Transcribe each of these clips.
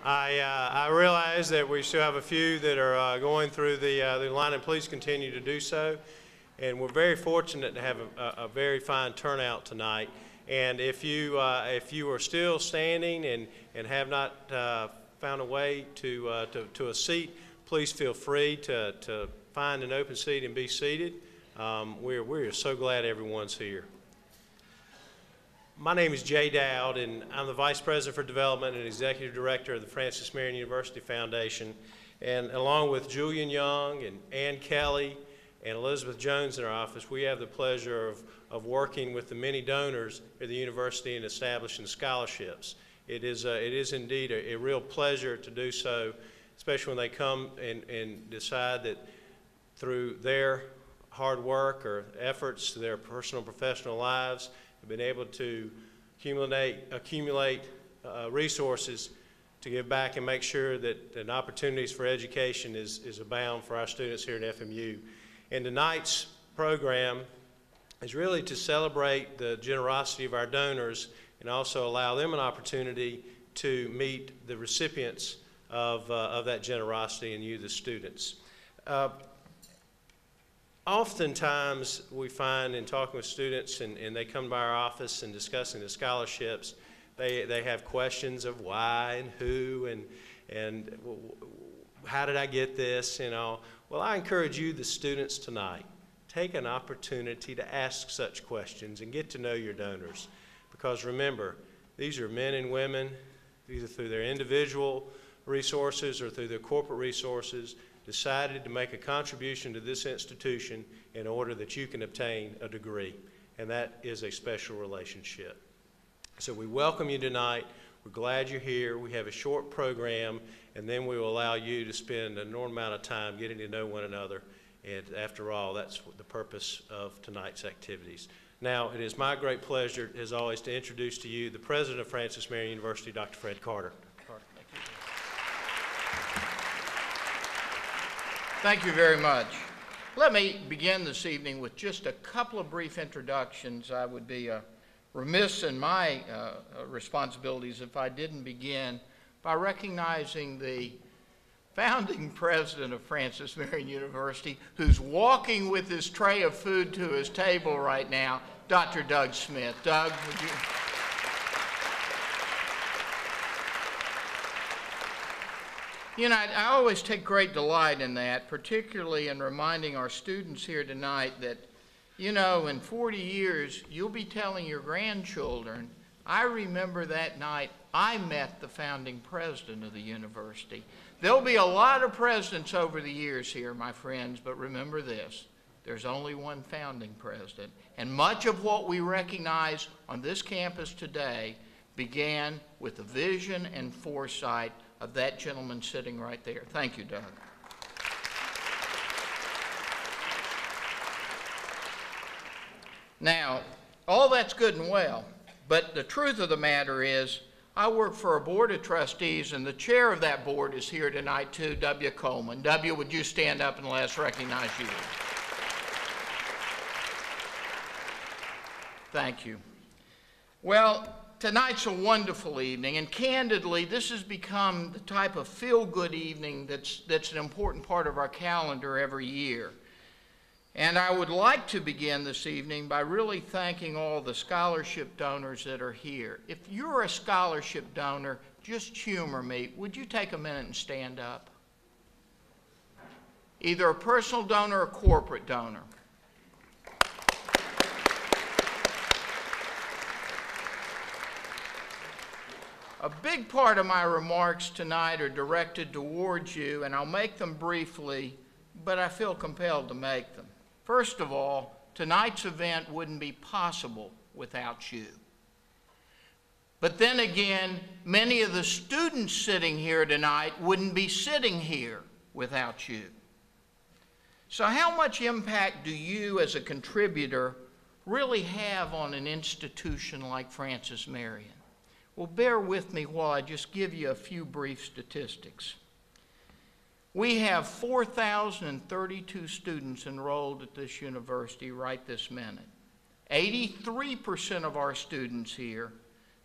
I realize that we still have a few that are going through the line, and please continue to do so. And we're very fortunate to have a very fine turnout tonight. And if you are still standing and have not found a way to a seat, please feel free to find an open seat and be seated. We're so glad everyone's here. My name is Jay Dowd, and I'm the Vice President for Development and Executive Director of the Francis Marion University Foundation. And along with Julian Young and Ann Kelly and Elizabeth Jones in our office, we have the pleasure of working with the many donors at the university and establishing scholarships. It is indeed a real pleasure to do so, especially when they come and decide that through their hard work or efforts to their personal and professional lives, have been able to accumulate resources to give back and make sure that opportunities for education is abound for our students here at FMU. And tonight's program is really to celebrate the generosity of our donors and also allow them an opportunity to meet the recipients of that generosity and you, the students. Oftentimes we find in talking with students and they come by our office and discussing the scholarships, they have questions of why and who and how did I get this, you know. Well, I encourage you, the students tonight, take an opportunity to ask such questions and get to know your donors. Because remember, these are men and women, either through their individual resources or through their corporate resources, decided to make a contribution to this institution in order that you can obtain a degree. And that is a special relationship. So we welcome you tonight. We're glad you're here. We have a short program, and then we will allow you to spend an enormous amount of time getting to know one another. And after all, that's the purpose of tonight's activities. Now, it is my great pleasure, as always, to introduce to you the President of Francis Marion University, Dr. Fred Carter. Thank you very much. Let me begin this evening with just a couple of brief introductions. I would be remiss in my responsibilities if I didn't begin by recognizing the founding president of Francis Marion University, who's walking with his tray of food to his table right now, Dr. Doug Smith. Doug, would you? You know, I always take great delight in that, particularly in reminding our students here tonight that, you know, in 40 years, you'll be telling your grandchildren, I remember that night I met the founding president of the university. There'll be a lot of presidents over the years here, my friends, but remember this, there's only one founding president. And much of what we recognize on this campus today began with the vision and foresight of that gentleman sitting right there. Thank you, Doug. Now, all that's good and well, but the truth of the matter is I work for a board of trustees, and the chair of that board is here tonight too, W. Coleman. W, would you stand up and let us recognize you? Thank you. Well, tonight's a wonderful evening, and candidly, this has become the type of feel-good evening that's an important part of our calendar every year. And I would like to begin this evening by really thanking all the scholarship donors that are here. If you're a scholarship donor, just humor me. Would you take a minute and stand up? Either a personal donor or a corporate donor. A big part of my remarks tonight are directed towards you, and I'll make them briefly, but I feel compelled to make them. First of all, tonight's event wouldn't be possible without you. But then again, many of the students sitting here tonight wouldn't be sitting here without you. So how much impact do you as a contributor really have on an institution like Francis Marion? Well, bear with me while I just give you a few brief statistics. We have 4,032 students enrolled at this university right this minute. 83% of our students here,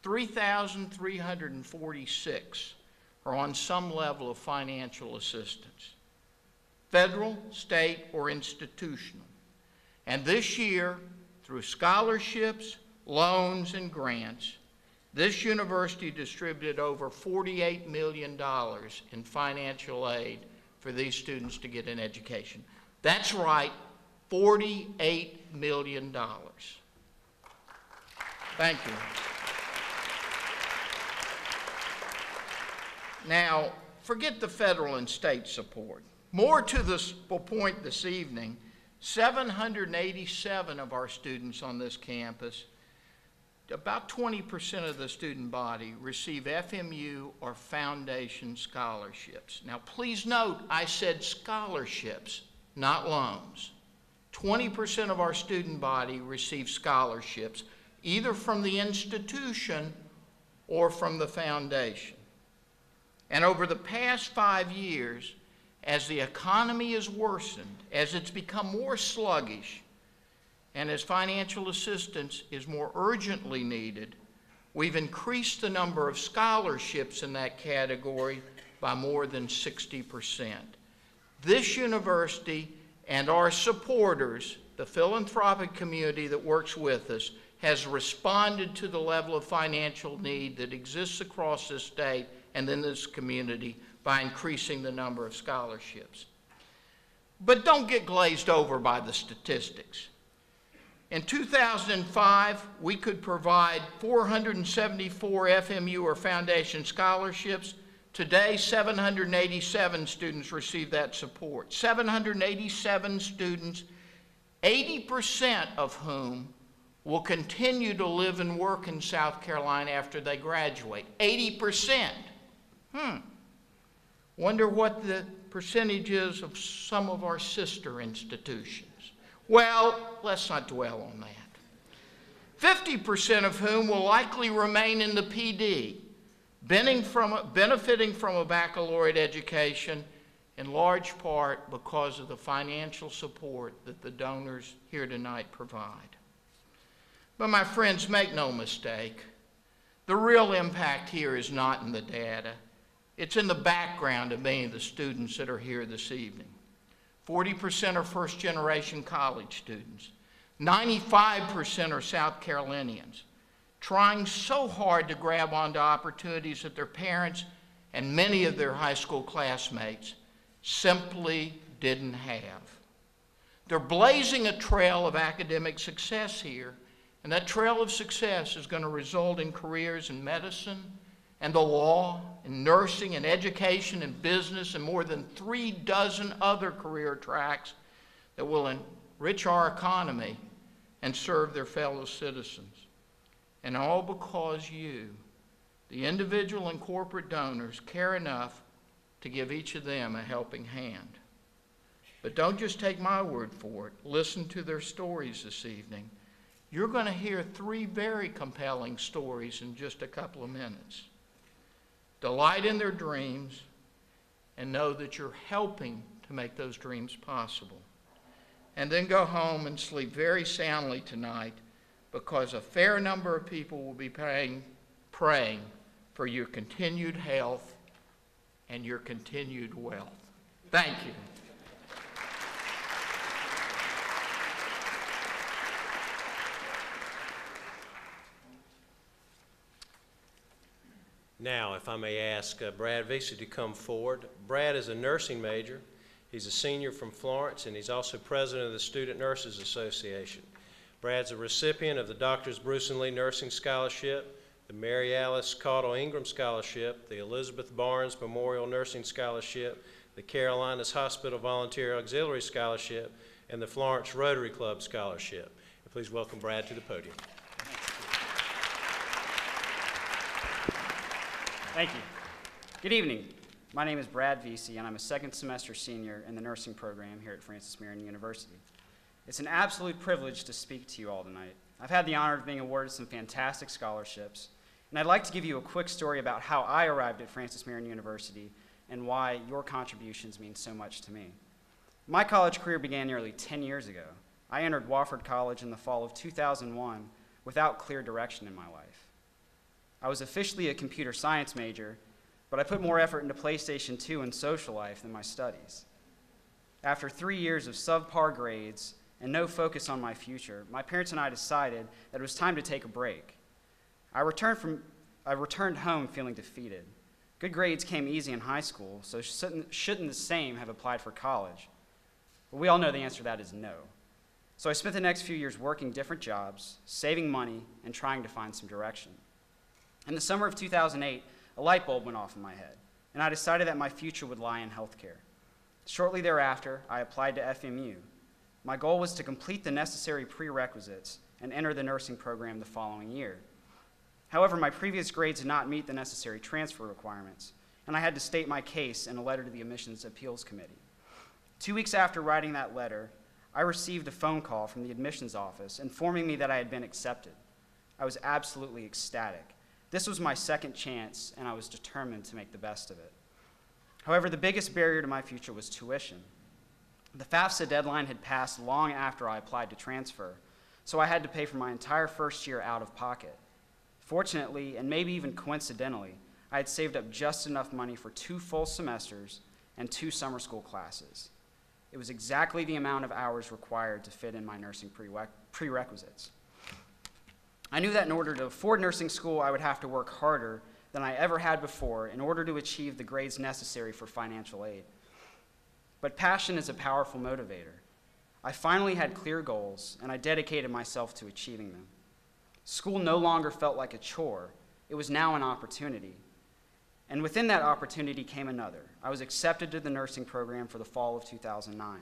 3,346, are on some level of financial assistance, federal, state, or institutional. And this year, through scholarships, loans, and grants, this university distributed over $48 million in financial aid for these students to get an education. That's right, $48 million. Thank you. Now, forget the federal and state support. More to the point this evening, 787 of our students on this campus, about 20% of the student body, receive FMU or foundation scholarships. Now, please note, I said scholarships, not loans. 20% of our student body receive scholarships, either from the institution or from the foundation. And over the past 5 years, as the economy has worsened, as it's become more sluggish, and as financial assistance is more urgently needed, we've increased the number of scholarships in that category by more than 60%. This university and our supporters, the philanthropic community that works with us, has responded to the level of financial need that exists across this state and in this community by increasing the number of scholarships. But don't get glazed over by the statistics. In 2005, we could provide 474 FMU or foundation scholarships. Today, 787 students receive that support. 787 students, 80% of whom will continue to live and work in South Carolina after they graduate. 80%. Wonder what the percentage is of some of our sister institutions. Well, let's not dwell on that. 50% of whom will likely remain in the PD, benefiting from a baccalaureate education, in large part because of the financial support that the donors here tonight provide. But my friends, make no mistake, the real impact here is not in the data. It's in the background of many of the students that are here this evening. 40% are first-generation college students. 95% are South Carolinians, trying so hard to grab onto opportunities that their parents and many of their high school classmates simply didn't have. They're blazing a trail of academic success here, and that trail of success is going to result in careers in medicine and the law, in nursing and education and business, and more than 36 other career tracks that will enrich our economy and serve their fellow citizens. And all because you, the individual and corporate donors, care enough to give each of them a helping hand. But don't just take my word for it. Listen to their stories this evening. You're going to hear 3 very compelling stories in just a couple of minutes. Delight in their dreams and know that you're helping to make those dreams possible. And then go home and sleep very soundly tonight, because a fair number of people will be praying for your continued health and your continued wealth. Thank you. Now, if I may ask Brad Vesey to come forward. Brad is a nursing major. He's a senior from Florence, and he's also president of the Student Nurses Association. Brad's a recipient of the Doctors Bruce and Lee Nursing Scholarship, the Mary Alice Caudle Ingram Scholarship, the Elizabeth Barnes Memorial Nursing Scholarship, the Carolinas Hospital Volunteer Auxiliary Scholarship, and the Florence Rotary Club Scholarship. And please welcome Brad to the podium. Thank you. Good evening. My name is Brad Vesey, and I'm a second semester senior in the nursing program here at Francis Marion University. It's an absolute privilege to speak to you all tonight. I've had the honor of being awarded some fantastic scholarships, and I'd like to give you a quick story about how I arrived at Francis Marion University and why your contributions mean so much to me. My college career began nearly 10 years ago. I entered Wofford College in the fall of 2001 without clear direction in my life. I was officially a computer science major, but I put more effort into PlayStation 2 and social life than my studies. After 3 years of subpar grades and no focus on my future, my parents and I decided that it was time to take a break. I returned home feeling defeated. Good grades came easy in high school, so shouldn't the same have applied for college? But we all know the answer to that is no. So I spent the next few years working different jobs, saving money, and trying to find some direction. In the summer of 2008, a light bulb went off in my head, and I decided that my future would lie in healthcare. Shortly thereafter, I applied to FMU. My goal was to complete the necessary prerequisites and enter the nursing program the following year. However, my previous grades did not meet the necessary transfer requirements, and I had to state my case in a letter to the Admissions Appeals Committee. 2 weeks after writing that letter, I received a phone call from the admissions office informing me that I had been accepted. I was absolutely ecstatic. This was my second chance, and I was determined to make the best of it. However, the biggest barrier to my future was tuition. The FAFSA deadline had passed long after I applied to transfer, so I had to pay for my entire first year out of pocket. Fortunately, and maybe even coincidentally, I had saved up just enough money for 2 full semesters and 2 summer school classes. It was exactly the amount of hours required to fit in my nursing prerequisites. I knew that in order to afford nursing school, I would have to work harder than I ever had before in order to achieve the grades necessary for financial aid. But passion is a powerful motivator. I finally had clear goals, and I dedicated myself to achieving them. School no longer felt like a chore. It was now an opportunity. And within that opportunity came another. I was accepted to the nursing program for the fall of 2009.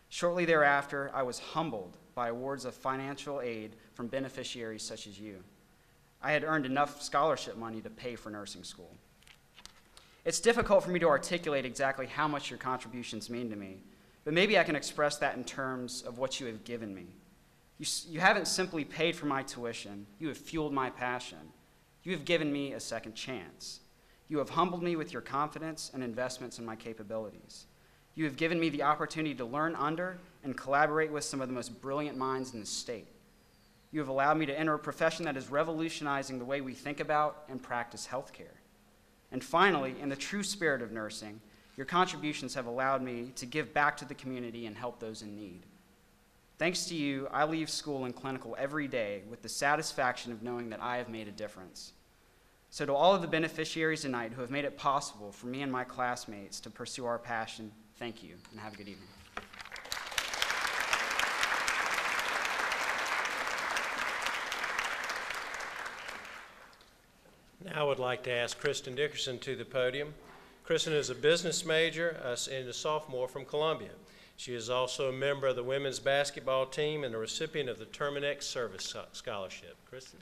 Shortly thereafter, I was humbled by awards of financial aid from beneficiaries such as you. I had earned enough scholarship money to pay for nursing school. It's difficult for me to articulate exactly how much your contributions mean to me, but maybe I can express that in terms of what you have given me. You haven't simply paid for my tuition, you have fueled my passion. You have given me a second chance. You have humbled me with your confidence and investments in my capabilities. You have given me the opportunity to learn under and collaborate with some of the most brilliant minds in the state. You have allowed me to enter a profession that is revolutionizing the way we think about and practice healthcare. And finally, in the true spirit of nursing, your contributions have allowed me to give back to the community and help those in need. Thanks to you, I leave school and clinical every day with the satisfaction of knowing that I have made a difference. So to all of the beneficiaries tonight who have made it possible for me and my classmates to pursue our passion, thank you, and have a good evening. Now I would like to ask Kristin Dickerson to the podium. Kristin is a business major and a sophomore from Columbia. She is also a member of the women's basketball team and a recipient of the Terminex Service Scholarship. Kristin?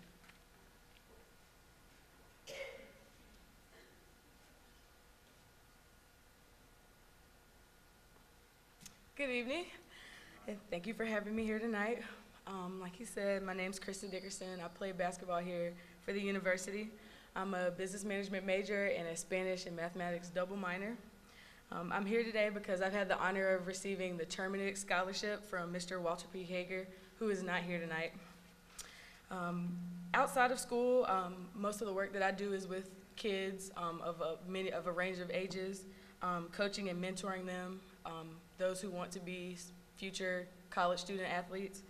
Good evening, and thank you for having me here tonight. Like he said, my name's Cristen Dickerson. I play basketball here for the university. I'm a business management major and a Spanish and mathematics double minor. I'm here today because I've had the honor of receiving the Terminex Scholarship from Mr. Walter P. Hager, who is not here tonight. Outside of school, most of the work that I do is with kids of a range of ages, coaching and mentoring them, those who want to be future college student athletes.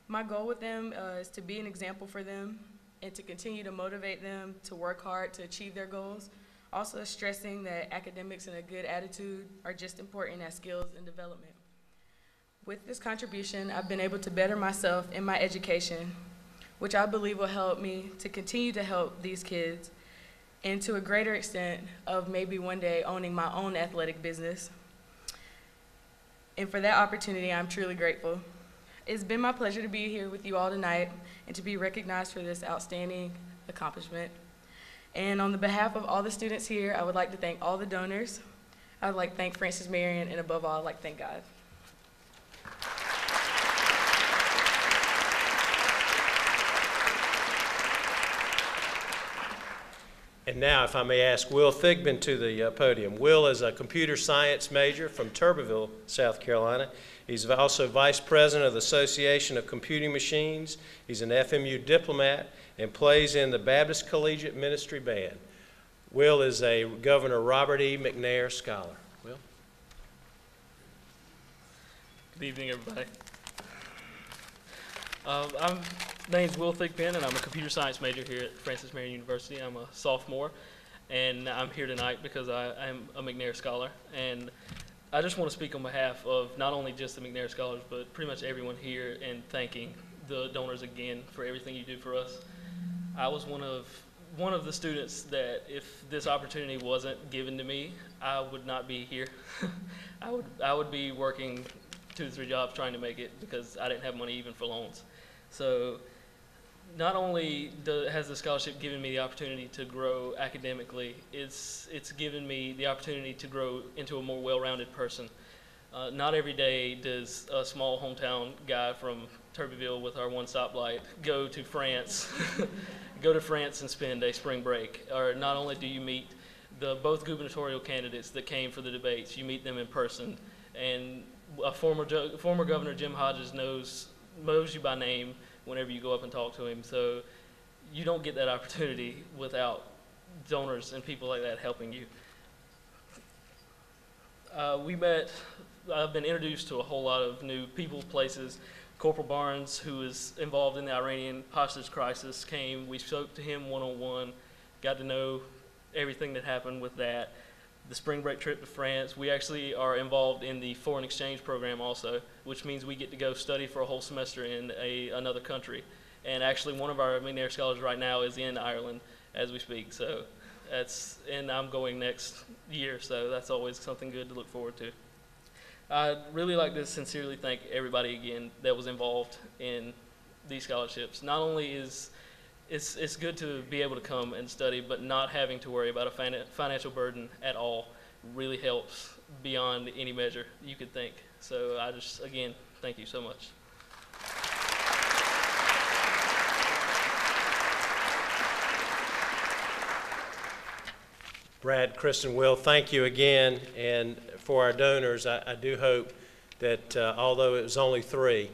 My goal with them is to be an example for them and to continue to motivate them to work hard to achieve their goals. Also stressing that academics and a good attitude are just important as skills and development. With this contribution, I've been able to better myself in my education, which I believe will help me to continue to help these kids and to a greater extent of maybe one day owning my own athletic business. And for that opportunity, I'm truly grateful. It's been my pleasure to be here with you all tonight and to be recognized for this outstanding accomplishment. And on the behalf of all the students here, I would like to thank all the donors. I would like to thank Francis Marion, and above all, I'd like to thank God. And now, if I may ask Will Thigpen to the podium. Will is a computer science major from Tuberville, South Carolina. He's also vice president of the Association of Computing Machines. He's an FMU diplomat and plays in the Baptist Collegiate Ministry Band. Will is a Governor Robert E. McNair Scholar. Will? Good evening, everybody. My name's Will Thigpen, and I'm a computer science major here at Francis Marion University. I'm a sophomore, and I'm here tonight because I am a McNair Scholar. And I just want to speak on behalf of not only just the McNair Scholars, but pretty much everyone here, and thanking the donors again for everything you do for us. I was one of the students that, if this opportunity wasn't given to me, I would not be here. I would be working 2 to 3 jobs trying to make it because I didn't have money even for loans. So not only has the scholarship given me the opportunity to grow academically, it's given me the opportunity to grow into a more well-rounded person. Not every day does a small hometown guy from Turbeville with our one stoplight go to France, and spend a spring break. Or not only do you meet both gubernatorial candidates that came for the debates, you meet them in person, and former Governor Jim Hodges knows you by name whenever you go up and talk to him. So you don't get that opportunity without donors and people like that helping you. I've been introduced to a whole lot of new people, places. Corporal Barnes, who is involved in the Iranian hostage crisis, came. We spoke to him one-on-one, got to know everything that happened with that. The spring break trip to France, we actually are involved in the foreign exchange program also, which means we get to go study for a whole semester in another country. And actually one of our McNair Scholars right now is in Ireland as we speak. So and I'm going next year, so that's always something good to look forward to. I'd really like to sincerely thank everybody again that was involved in these scholarships. Not only is it's good to be able to come and study, but not having to worry about a financial burden at all really helps beyond any measure you could think. So I just, again, thank you so much. Brad, Kristen, Will, thank you again. And for our donors, I do hope that although it was only three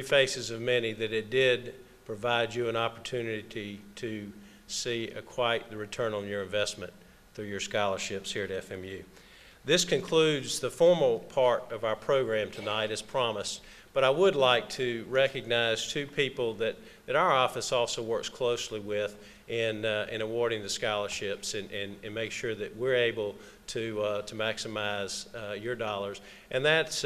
faces of many, that it did provide you an opportunity to see quite the return on your investment through your scholarships here at FMU. This concludes the formal part of our program tonight as promised, but I would like to recognize 2 people that our office also works closely with in awarding the scholarships and make sure that we're able to maximize your dollars. And that's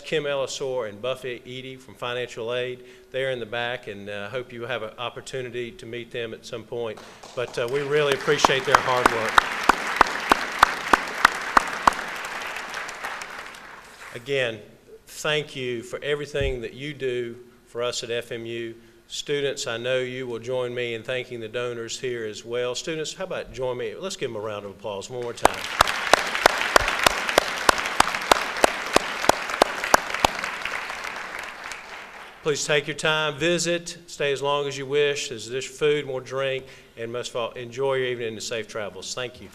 Kim Ellisor and Buffy Eady from Financial Aid. They're in the back, and hope you have an opportunity to meet them at some point. But we really appreciate their hard work. Again, thank you for everything that you do for us at FMU. Students, I know you will join me in thanking the donors here as well. Students, how about join me? Let's give them a round of applause one more time. Please take your time, visit, stay as long as you wish. There's food, more drink, and most of all, enjoy your evening and safe travels. Thank you.